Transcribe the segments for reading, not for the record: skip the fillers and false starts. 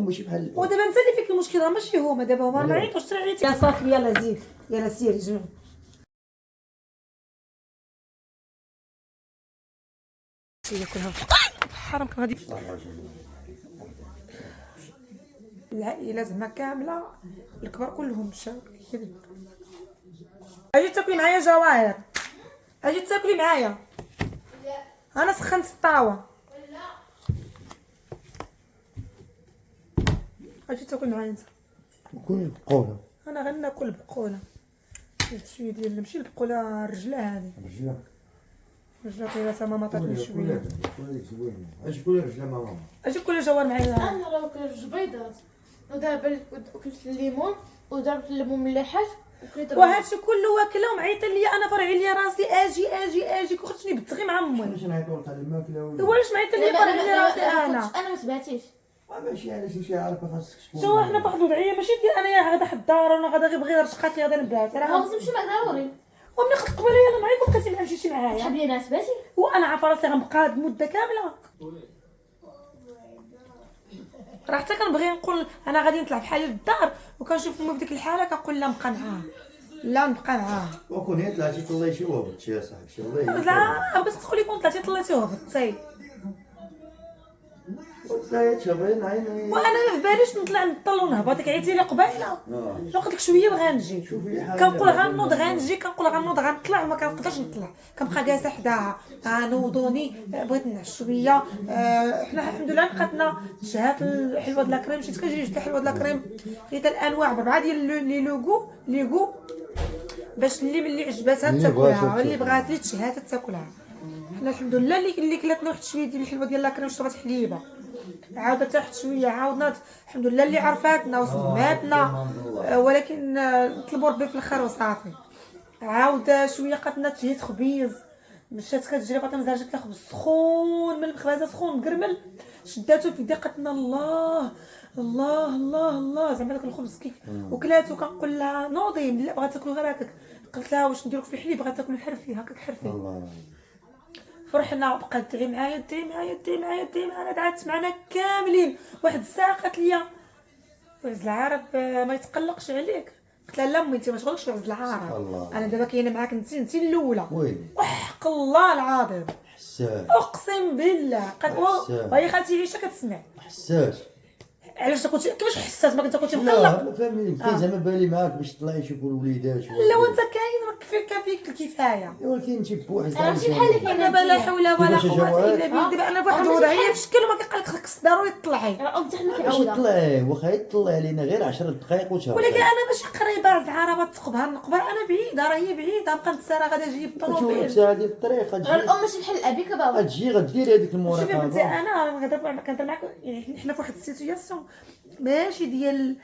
ماشي بحال ودابا انت اللي فيك المشكله ماشي هما، دابا هما ما عيطوش عيط يا صافي يلا زيد يلا سيري جمع هي كلها حرام غادي العائله زعما كامله الكبار كلهم مشاو كذب. اجي تاكلي معايا جواهر، اجي تاكلي معايا. انا سخنت الطاوه. اجي تاكل معايا انت. كل بقوله انا غناكل بقوله شويه ديال ماشي البقوله الرجله هذه رجله طيبه ماما عطاتني شويه. اش كل رجله ماما اجي كل جوار معايا. انا راه كلت البيضات ودابا كلت الليمون ودابا الليمون مليحات وكليت وهادشي كله واكله ومعيطه ليا انا فرعي ليا راسي اجي وخرجتني بالتغي مع امي. باش نعيطوا لك على الماكله ولا واش معيطه ليا فرعي ليا راسي انا ما سمعتيش. ماشي علاش شي عارفه خاصك تكون شو حنا فواحد الوضعيه ماشي ديال انايا غادا حدار وانا غادا غير بغي رشقاتي غادا نبات راه خاص نمشي معك ضروري. وملي خدت قبيله يلا معايا وبقيتي ما مشيتي معايا. صحاب لي ناس باتي وانا عارفه راسي غنبقى هاد المده كامله. راه حتى كنبغي نقول انا غادي نطلع بحالي للدار وكنشوف امي بديك الحاله كنقول لها نبقى معاها لا نبقى معاها. وكون هي طلعتي طليتي وهبطتي يا صاحبي والله لا بغيت تقولي كون طلعتي وهبطتي طلعت بغيت نعين وانا ما باليش نطلع نطل ونهبط. عيطي لي قبيله قلت لك شويه وغنجي كنقول غنوض غنجي كنقول غنوض غنطلع وما كنقدرش نطلع كنبقى جالسه حداها نوضوني بغيت نعس شويه. حنا الحمد لله لقاتنا شهات الحلوه د لاكريم مشيت كنجري جبت الحلوه د لاكريم لقيت الانواع بربعه ديال لي لوغو باش اللي عجباتها تاكلها واللي بغات لي تشهات تاكلها. حنا الحمد لله اللي كلاتنا واحد شويه ديال الحلوه ديال لاكريم شربت حليبه عاودت تحت شويه عاودنا الحمد لله اللي عرفاتنا وسماتنا ولكن نطلبوا ربي في الخير وصافي. عاود شويه قاتنا تجهيز خبيز مشات كتجري فاطمه زرجت لها خبز سخون من المخبزه سخون مقرمل شداتو في يدي قالت لنا الله الله الله الله زعما داك الخبز كيف وكلاتو. كنقول لها نوضي لا بغات تاكلو غير هكاك. قلت لها واش نديرو في الحليب بغات تاكلو حرفي هكاك حرفي. فرحنا بقات تدعي معايا دعات معنا كاملين واحد الساعه. قالت لي وعز العرب ما يتقلقش عليك. قلت لها لا امي انت ما تشغلكش وعز العرب انا دابا كاينه معاك انت الاولى وحق الله العظيم حساس اقسم بالله. قالت وهي خالتي عيشه كتسمع حساس علاش كنتي كيفاش حساس ما كنت كنتي لا مقلق. فهمني كاين زعما بالي معاك باش تطلعي تشوفوا الوليدات لا وانت كاين كافيك الكفايه. ولكن انت بوحدك انا ماشي بحالك دابا لا حول ولا قوه الا بالله. دابا انا فواحد الوضعيه في شكل ما كيقول لك خصك ضروري تطلعي راه امتي حنا واش كنعاودها طلعي واخا يطلع علينا غير 10 دقائق وتهرب. ولكن انا ماشي قريبه العربه تقبها نقبر انا بعيده راه هي بعيده نبقى نتسارى غادا نجي بالطوموبيل. شوف هذه الطريقه راه الام ماشي بحال الابي كبابا تجي غدير هذيك شوفي بنتي المراقبه. انا كنهضر معاك يعني حنا في واحد السيتوياسيون ماشي ديال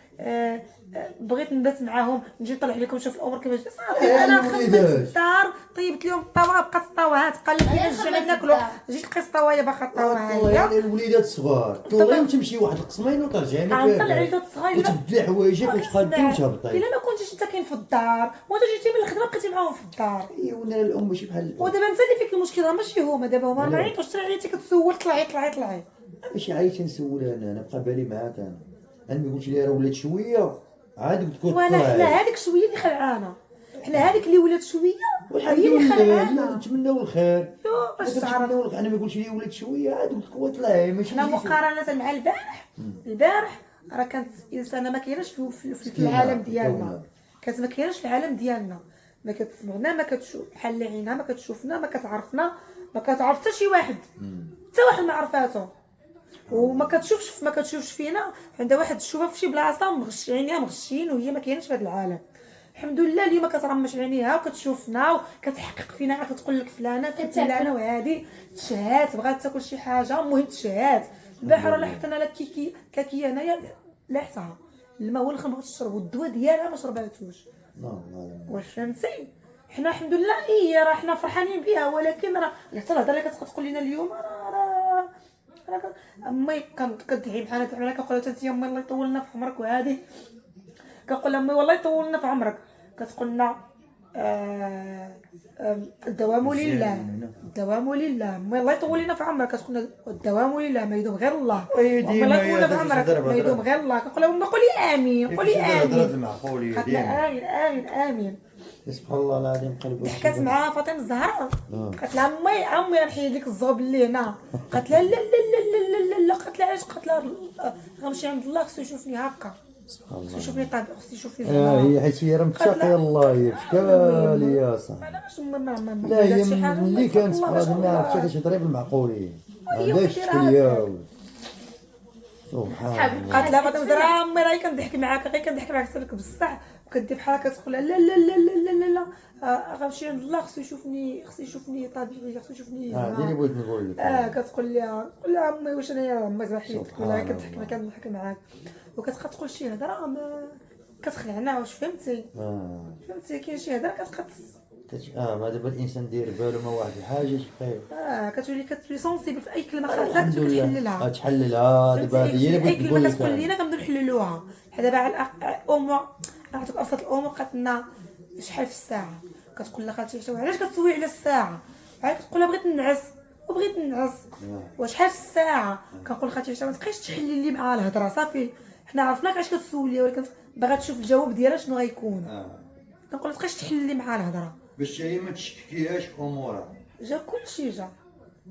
بغيت نبات معاهم نجي نطلع عليكم نشوف الامور كيفاش صافي. انا خدمت في الدار طيبت لهم الطاوه بقات الطاوات قالت لي نرجع ناكلوا جيت لقيت الطاوه باقا الطاوه يعني الوليدات الصغار طلعي وتمشي واحد القسمين وترجعي نطلع الوليدات الصغار وتبدلي حوايجك وتقادي وتهبطي. الا ما كنتيش انت كاين في الدار وانت جيتي من الخدمه بقيتي معاهم في الدار. ايوا انا الام ماشي بحال ودابا انت اللي فيك المشكله ماشي هما. دابا هما ما عيطوش عيطي كتسول طلعي ماشي عايش نسول انا بقى بالي معاك انا ملي قلت لي راه ولات شويه عاد قلت لك وانا حنا هذيك شويه اللي خلعانه حنا هذيك اللي ولات شويه هي اللي خلعانه. نتمناو الخير باش تعرف انا ما قلتش لي ولات شويه عاد قلت لك طلعي ماشي حنا مقارنه مع البارح راه كانت انسانه ما كايناش في العالم ديالنا. كانت ما كايناش في العالم ديالنا ما كتسمعنا ما كتشوف بحال لعينا ما كتشوفنا ما كتعرفنا ما كتعرف حتى شي واحد حتى واحد ما عرفاتو وما كتشوفش فينا. عندها واحد تشوفها في شي بلاصه مغش عينيها مغشين وهي ما كايناش في هذا العالم. الحمد لله اليوم كترمش عينيها وكتشوفنا وكتحقق فينا كتقول لك فلانه فلانه وهذه تشهات بغات تاكل شي حاجه المهم تشهات. البحر لا حطينا لك كاكيه هنايا لاحتها الماء هو اللي بغات تشرب والدواء ديالها ما شرباتوش. واش فهمتي حنا الحمد لله راه حنا فرحانين بها ولكن راه حتى الهضره اللي كتقول لنا اليوم راه امي كتدعي بحالها تعملها كنقول لها انت امي الله يطول لنا في عمرك وهذه كنقول لها امي والله يطول لنا في عمرك كتقول لنا الدوام لله، الدوام لله. ما الله يطول لنا في عمرك. كتقول الدوام لله، ما يدوم غير الله. ديما الله يطول هي في عمرك، تهضر ما يدوم غير الله. كنقول لهم قولي امين، قولي الهضره امين. المعقوليه قالت ديما. لها امين امين امين. سبحان الله العظيم قلبي. ضحكات مع فاطمه الزهراء، قالت لها امي غنحيد لك الزغب اللي هنا. قالت لها لا لا لا لا لا لا. قالت لها علاش؟ قالت لها غنمشي عند الله، خصو يشوفني هكا، خصو يشوفني طابع، خصو يشوفني زعما. هي حيت هي راه متقيه الله، هي بشكال يا صاحبي. انا باش ما لا هي شي حاجه ملي كانت فاضي ما عرفتش كيفاش تهضري بالمعقوليه، ما هي عندهاش وديرها تخيل. سبحان الله. قالت لها فاطمه الزهراء امي راهي كنضحك معاك، غير كنضحك معاك سرك بصح، وكدير بحال هكا تقول لها لا لا لا لا لا لا لا. غنمشي عند الله، خصو يشوفني طبيعي، خصو يشوفني هذه اللي بغيت نقول لك. كتقول لها امي واش انا يا امي زحيتك ولا كتضحك معاك، كنضحك معاك، وكتبقى تقول شي هضره ما كتخلعنا. واش فهمتي؟ فهمتي كاين شي هضره كتبقى ما دابا الانسان داير بالو ما واحد الحاجه تخيل. كتولي سونسيبل في اي كلمه خاصها كتحللها. تحللها دابا هي اللي اي بغيت كلمه نقول لك. كتقول لينا كنبداو نحللوها. بحال دابا على الامور، نعطيك ابسط الامور. قالت لنا شحال في الساعه؟ كتقول لها خالتي علاش كتسوي على الساعه؟ عاد كتقول لها بغيت ننعس وبغيت ننعس. وشحال في الساعه؟ كنقول خالتي ما تبقايش تحلي لي مع الهضره، صافي حنا عرفناك علاش كتسولي، ولكن باغا تشوف الجواب ديالها شنو غيكون. كنقول لها تبقايش تحلي لي مع الهضره باش هي ما تشككيهاش امورها. جا كلشي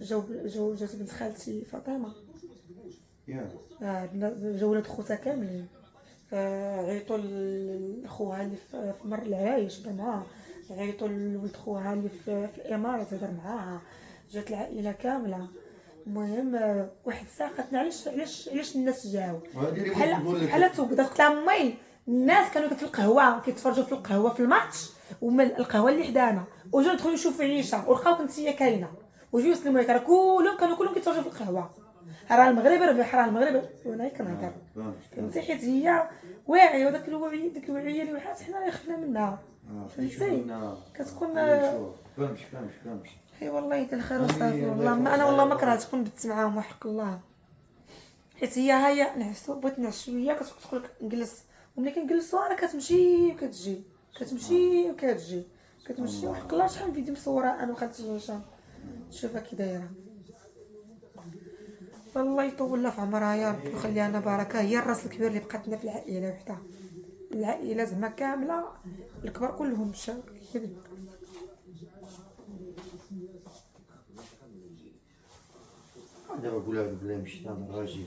جات بنت خالتي فاطمه، جا ولاد خوتها كاملين. عيطوا لخوها اللي في مر العرايش هضر معاها، عيطوا لولد خوها اللي في الامارات هضر معاها، جات العائله كامله. المهم واحد الساعه قالت لنا علاش الناس جاو بحال توقدت. قلت لها امي الناس كانوا في القهوه كيتفرجوا في القهوه في الماتش، ومن القهوه اللي حدانا وجاو دخلوا يشوفوا عيشه ولقاو كنت هي كاينه، وجيو يسلموا عليك. راه كلهم كيتفرجوا في القهوه. راه المغرب ربح، راه المغرب. وانا كنهضر فهمتي، حيت هي واعيه، وداك الوعي ديك الوعيه اللي وحات حنا اللي خفنا منها. فهمتي كتكون فهمتش. اي والله يدير الخير وصافي. والله ما انا والله ما كرهت تكون بت معاهم وحق الله، حيت هي نعسو بغيت نعس شويه كتقول لك نجلس، وملي كنجلسوا راه كتمشي وكتجي، كتمشي وكتجي، كتمشي. وحق الله شحال من فيديو مصوره انا وخالتي هشام شوفها كي دايره. والله يطول لها في عمرها يا ربي ويخليها لنا بركه. هي الراس الكبير اللي بقات لنا في العائله وحدها، العائله زعما كامله الكبار كلهم مشاو. دابا قولها بلا مشيت انا الراجل،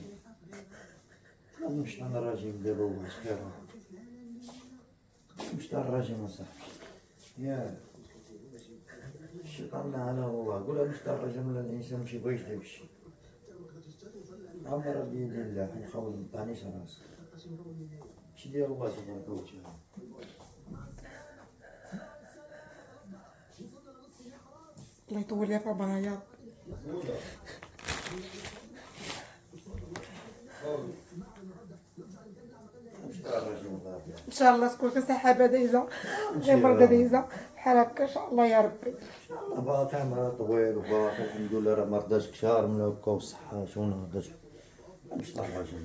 مشيت انا الراجل دابا هو خير. مشيت انا الراجل اصاحبي يا الشيطان معنا والله. قولها مشيت انا الراجل ولا الانسان ماشي بغيش داك الشيء. عمر بيد الله نحاول ما نطعنيش راسي، ماشي ديال الله تبارك وتعالى. الله يطول ليها في عمرها يا رب. ان شاء الله تكون في سحابه دايزه، غير مرضى دايزه بحال هكا ان شاء الله يا ربي. باقي عمرها طويل وباقي الحمد لله، راه ما رضاش كثار من هكا والصحه شنو ما رضاش. مش طاح الراجل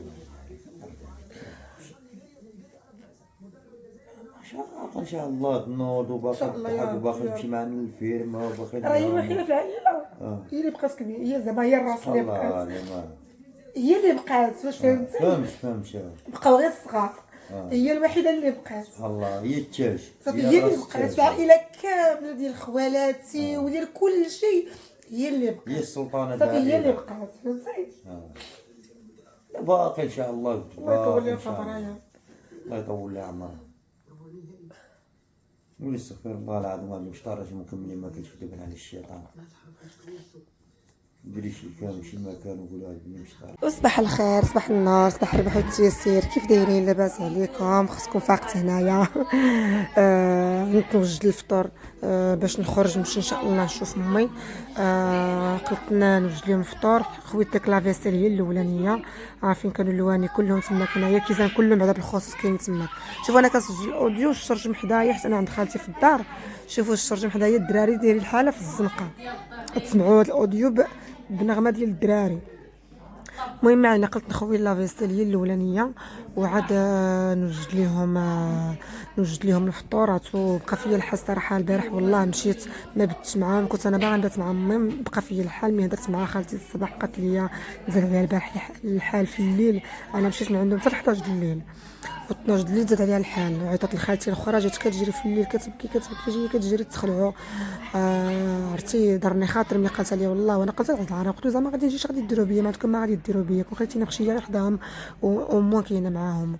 ان شاء الله تنوض وباقي نمشي معنا للفيرما وباقي. راه هي الوحيده في العائله، هي اللي بقات كبيره، هي زعما هي الراس اللي بقات، هي اللي بقات. واش فهمتي؟ فهمتش بقاو غير الصغار، هي الوحيده اللي بقات. سبحان الله هي التاج، صافي هي اللي بقات في العائله كامله ديال خوالاتي وديال كل شيء، هي اللي بقات، هي السلطانه صافي هي اللي بقات. فهمتي؟ باقي ان شاء الله. الله يطول لها في عمرها، الله يطول لها عمرها. قولي استغفر الله العظيم هذا مش طارج مكملين ما كتكذب على الشيطان. ديري شي كان شي مكان وقولي هذا مش طارج. صباح الخير، صباح النور، صباح الربح والتيسير. كيف دايرين؟ لاباس عليكم؟ خصكم فاقت هنايا. نتوجد الفطور باش نخرج نمشي ان شاء الله نشوف امي. قلت لنا نوجد لهم الفطور. خويت داك لافيسيل هي الاولانيه، عارفين كانوا اللواني كلهم تما، هنايا كيزان كلهم بعدا بالخصوص كاين تما. شوفوا انا كنسجل الاوديو والشرجم حدايا حيت انا عند خالتي في الدار. شوفوا الشرجم حدايا، الدراري دايرين الحاله في الزنقه، تسمعوا هذا الاوديو بنغمه ديال الدراري. المهم انا قلت نخوي لافيستيل هي الاولانيه، وعاد نوجد لهم الفطورات. وبقى فيا الحال صراحه البارح والله مشيت ما بتش معاهم، كنت انا باغا نبات معاهم، بقى فيا الحال. ملي هدرت مع خالتي الصباح قالت لي زاد عليها البارح الحال في الليل، انا مشيت من عندهم حتى 11 الليل و 12 الليل زاد عليها الحال. عيطت لخالتي الاخرى جات كتجري في الليل كتبكي جايه كتجري تخلعوا. عرفتي درني خاطر ملي قالت لي والله، وانا قلت لها العراق قلت زعما غادي نجي غادي ديروا بيا، ما عندكم ما غادي ديروا بيا، كون خليتيني مخشيه غير حداهم ومو كاينه معاهم.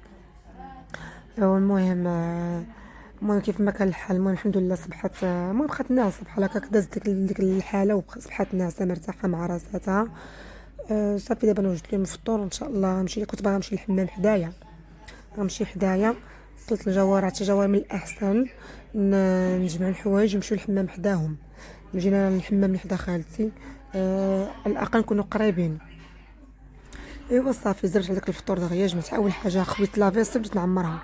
المهم كيف ما كان الحال. المهم الحمد لله صبحت، المهم بقات ناعسه بحال هكاك، دازت ديك الحاله وصبحت ناعسه مرتاحه مع راساتها. صافي دابا نوجد لهم الفطور ان شاء الله. نمشي، كنت باغا نمشي للحمام حدايا، غنمشي حدايا. قلت لجوارات جوار من الاحسن نجمع الحوايج ونمشيو للحمام حداهم. جينا للحمام اللي حدا خالتي، على الاقل نكونوا قريبين. ايوا صافي زرت هذاك الفطور دغيا. جمعت اول حاجه خويت لافيس بديت نعمرها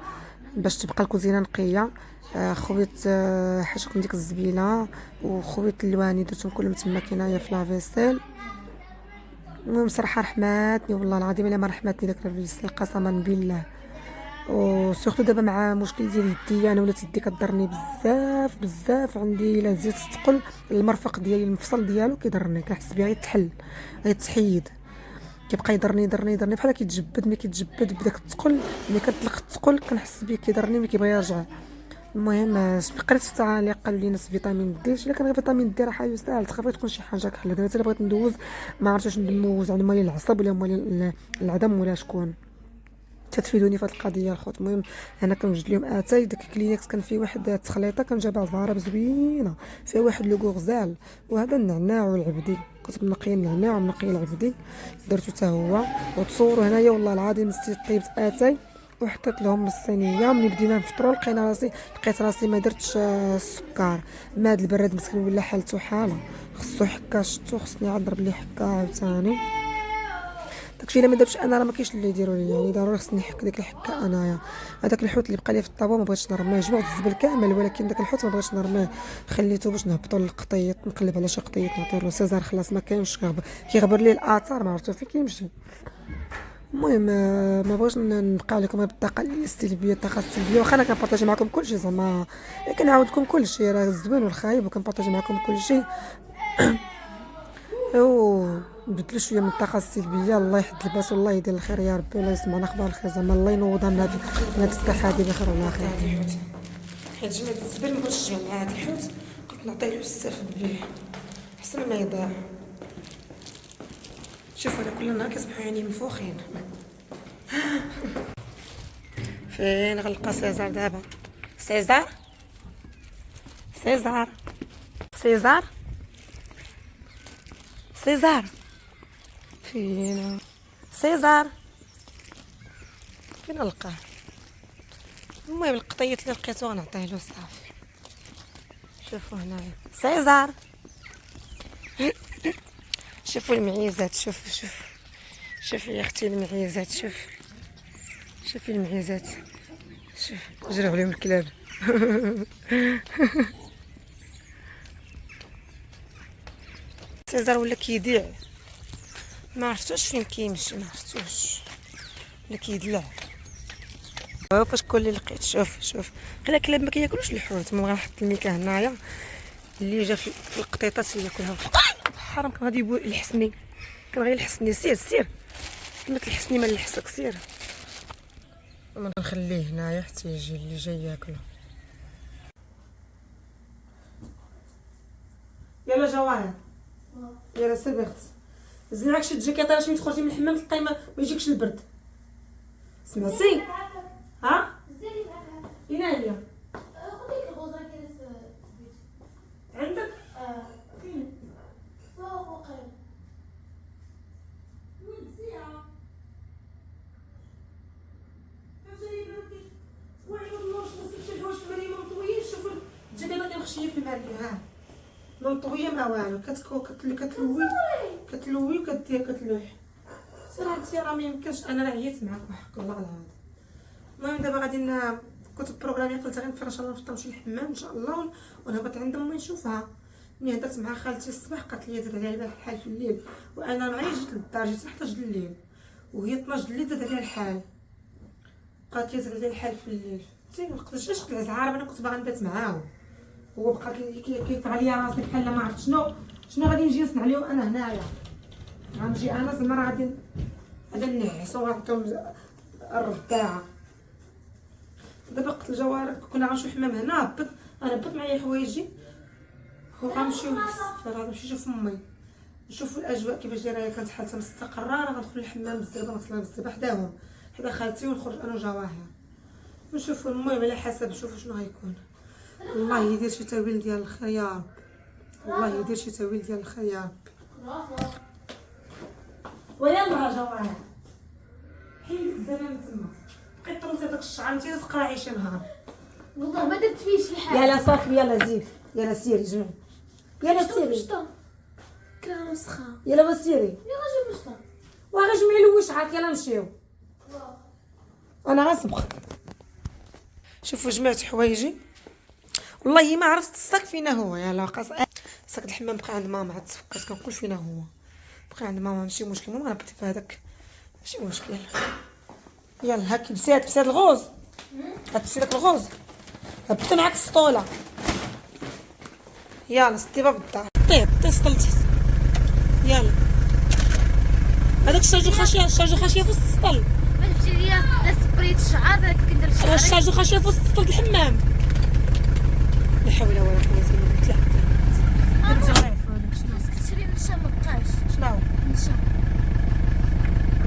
باش تبقى الكوزينه نقيه. خويت حشق من ديك الزبيله وخويت اللواني درتهم كلهم تما كاينه في لافيسيل. المهم صراحه رحماتني والله العظيم الا ما رحماتني داك لافيسيل قسما بالله. وسورتو دابا مع مشكل ديال يدي، انا ولات يدي كضرني بزاف عندي. الا زيت تقل المرفق ديالي المفصل ديالو كيضرني، كنحس بها غيتحل غيتحيد، كيبقى يضرني بحال كيتجبد. ملي كيتجبد بداك الثقل، ملي كتطلق الثقل كنحس به كيضرني ملي كيبغي يرجع. المهم قريت في التعاليق قالوا لي ناس فيتامين دي، الا كان فيتامين دي راه يستاهل تخافي تكون شي حاجه كحله. دابا الا بغيت ندوز ما عرفتش واش ندوز على مالي العصب ولا مالي العظم ولا شكون. تتفيدوني في هذه القضيه الخوت. المهم انا كنوجد لهم اتاي داك كلينكس كان فيه واحد التخليطه كنجابها زهره زوينه فيها واحد لو غزال وهذا النعناع والعبدي. كنت منقيه النعناع ومنقيه العبدي درتو حتى هو. وتصوروا هنايا والله العظيم نسيت طيبت اتاي وحطيت لهم الصينيه. ملي بدينا نفطروا لقيت راسي ما درتش السكر. ما هاد البراد مسكين ولا حالته حاله، خصو حكا شتو، خصني عاد نضرب ليه حكا عاوتاني. داكشي الا ما دابش انا راه ما كاينش اللي يديروا لي، يعني ضروري خصني نحك ديك الحكه انايا. هذاك الحوت اللي بقى لي في الطابو ما بغيتش نرميه، جمعت الزبل كامل ولكن داك الحوت ما بغيتش نرميه، خليته باش نهبطوا للقطيط، نقلب على شي قطيط نعطيه له سيزار خلاص ما كاينش كيغبر لي الاثار ما عرفتو فين كيمشي. المهم ما بغيتش نبقى لكم بالطاقه السلبيه. الطاقه السلبيه واخا انا كنبارطاجي معكم كلشي زعما كنعاود لكم كلشي راه الزوين والخايب وكنبارطاجي معكم كلشي. نبدلوا شويه من الطاقه السلبيه. الله يحد الباس والله يدير الخير يا ربي، والله يسمعنا اخبار الخير زعما الله ينوضها من هاد الساحه هادي بخير ولا خير. حيت جمعت الزبل ما بغيتش نجمع مع هاد الحوت، قلت نعطيه له يستافد به احسن ما يضيع. شوفوا انا كل نهار كيصبحوا عيني منفوخين. فين غلقى سيزار دابا؟ سيزار فين سيزار؟ فين نلقاه؟ المهم القطيط اللي لقيتو غنعطيه له صافي. شوفوا هنايا سيزار. شوفوا المعيزات، شوف يا اختي المعيزات، شوفي المعيزات، شوف جراو عليهم الكلاب. سيزار ولا كيديع ما عرفتوش فين كيمشي، ما عرفتوش ولا كيدلع. فاش كل اللي لقيت شوف غير الكلاب ما كياكلوش الحوت. المهم غنحط الميكا هنايا اللي جا في القطيطات ياكلها. حرام كان غادي يلحسني، كان غير يلحسني. سير كما تلحسني ما نلحسك سير. ما نخليه هنايا حتى يجي اللي جاي ياكله. يلا جواهر يلا سير بغت زين معاك شي الجاكيطه باش ملي تخرجي من الحمام تلقاي ما يجيكش البرد. سمعتي؟ ها؟ اين هي؟ عندك؟ فين؟ فوق وقيل. وين ساعة؟ الجاكيطه كنخشيه في المرية. ها منطويه ما والو كتلوي وكدير كتلوح. سير هانتي راه ميمكنش انا راه عييت معاك بحق الله العظيم. المهم دابا غادي كنت بروغرامي قلت غير ان شاء الله نفطر نمشي للحمام ان شاء الله ونهبط عند امي نشوفها. ملي هدرت مع خالتي الصباح قالت لي زاد عليها البارح الحال في الليل وانا معايا جيت للدار جيت حتى 11 الليل. وهي 12 الليل زاد عليها الحال، بقات لي زاد عليها الحال في الليل. فهمتي ما قدرتش نقلع زعاره، انا كنت باغا نبات معاهم، هو بقى كيطغى ليا راسي بحال ما عرفت شنو غادي نجي نصنع اليوم انا هنايا. غنجي انا زعما راه غادي نعسو وغنعطيهم الرداعه. دابا قلت الجوارك كنا غنمشيو الحمام هنا، هبط معايا حوايجي وغنمشيو للسفر، غنمشي نشوف امي، نشوفوا الاجواء كيفاش دايره، هي كانت حالتها مستقره. راه غندخل للحمام بالزربه، نغسلها بالزربه حداهم حدا خالتي، ونخرج انا وجواهر نشوفوا. المهم على حسب نشوفوا شنو غيكون. الله يدير شي تاويل ديال الخير يا رب، الله يدير شي تاويل ديال الخير يا رب. ويلا جواهر حيد الزمان تما، بقيت ترمسي داك الشعر انت تقراعي شي نهار. والله ما درت فيه شي حاجه. يلا صافي يلا زيد، يلا سيري جمع، يلا سيري مشطه كرا مسخه، يلا سيري يلا جيب مشطه وغنجمعي الوشعات. يلا نمشيو، انا غنسبق. شوفوا جمعت حوايجي، والله ما عرفت الصاك فينا هو. يلا قاص صاك الحمام بقى عند ماما، عاد تفكرت كنقول فينا هو، بقى عند ماما ماشي مشكل. المهم غنبت في هذاك ماشي مشكل. يلا هاكي بسات الغوز، غتبسي داك الغوز، هبط معاك السطوله. يلا سدي باب الدار، طيب سطلتي. يلا هذاك الشاجو خاشيه، الشاجو خاشيه في وسط السطل. ما تجي ليا لا سبريت الشعر داك كندير الشعر. الشاجو خاشيه في وسط السطل الحمام. لا حول ولا قوه الا بالله. كتشري من الشام ما بقاش. شنو من الشام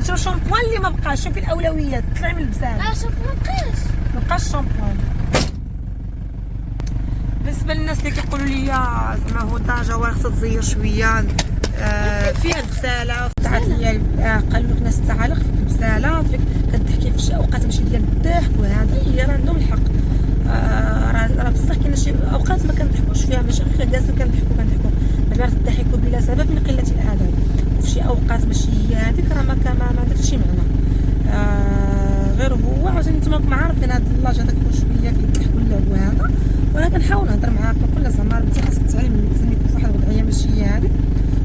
شنو الشامبوان اللي ما بقاش؟ شوفي الاولويات، طلعي من البزاف. شوف ما بقاش. ما بقاش الشامبوان. بالنسبه للناس اللي كيقولوا لي زعما هدى جوار خصها تزير شويه فيها البساله تاعت ليا، قالوا لك ناس تعالق فيك البساله، فيك كتضحكي في اوقات ماشي ديال الضحك، وهذا هي راه عندهم الحق. راه بصح كاين شي اوقات ما كنضحكوش فيها، ماشي غير جالسين كنضحكوا دابا تضحكوا بلا سبب من قله الادب، وفي شي اوقات ماشي هي هذيك راه ما عندها شي معنى. غير هو عشان نتوما عارفين هاد اللاج هذاك شويه كيضحكوا اللعب وهذا، وانا كنحاول نهضر معاكم كل زعما بنتي خاصك تعلم، لازم يكون في واحد الوضعيه ماشي هي هذيك،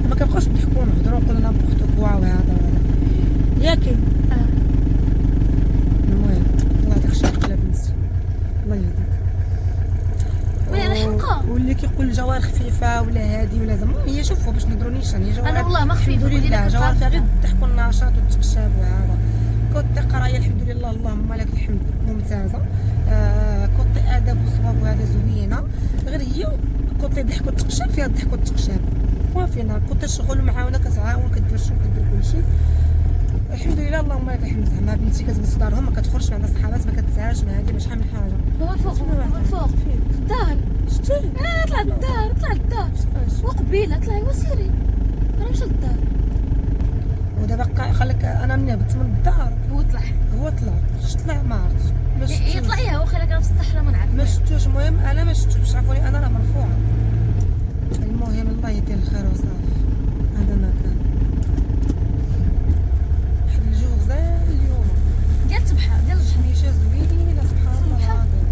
ما كنبقاوش نضحكوا ونهضروا ونقولوا نابورت كوا وهذا ياكي. المهم الله يعطيك الشر قلب بنتي، الله يهديك. ولا حقا واللي كيقول الجوار خفيفه ولا هادي ولا زعما هي شوفوا باش نهضروا نيشان، هي جوار انا والله ما خفيفه. الحمد لله جوار فيها غير الضحك والنشاط والتقشاب وهذا. كوتي قرايه الحمد لله اللهم لك الحمد ممتازه. كوتي ادب وصواب وهذا زوينه، غير هي كوتي ضحك والتقشاب فيها الضحك والتقشاب وافينا. كوتي شغل ومعاونه كتعاون كدير شو كدير كلشي الحمد لله اللهم لك الحمد. زعما بنتي كتجلس في دارهم، ما كتخرجش مع الصحابات، ما كتسعاش، ما هادي ما شحال من حاجه. هو فوق في الدار. شتي طلع للدار وقبيله طلعي وسيري انا مشى للدار. ودابا خليك انا مني هبطت من الدار هو طلع شت طلع ما عرفتش، ما شفتوش. يطلع يا واخا الا كان في الصحراء ما نعرف ما شفتوش. المهم انا ما شفتوش، عرفوني انا راه مرفوعه. المهم الله يدير الخير وصافي. هذا ما كان واحد الجو غزال اليوم، ديال تبحر ديال الجحر. ميشا زوينه سبحان الله سبحان العظيم.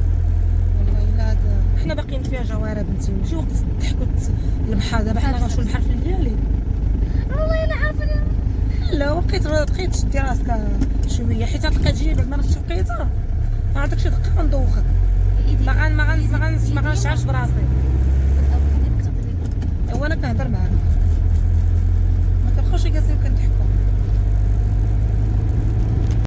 والله الا حنا باقيين فيها جواره بنتي، ماشي وقت الضحك البحر. دابا حنا غنمشيو للبحر في الليالي. والله الا عارفه لا بقيت تشدي راسك شويه، حيت غتلقى تجيني بعد ما رحتي لقيتها عندك شي دقه غندوخك، ما غنشعرش براسي. وانا كنهضر معاك ما كنبقاوش جالسين كنضحكوا.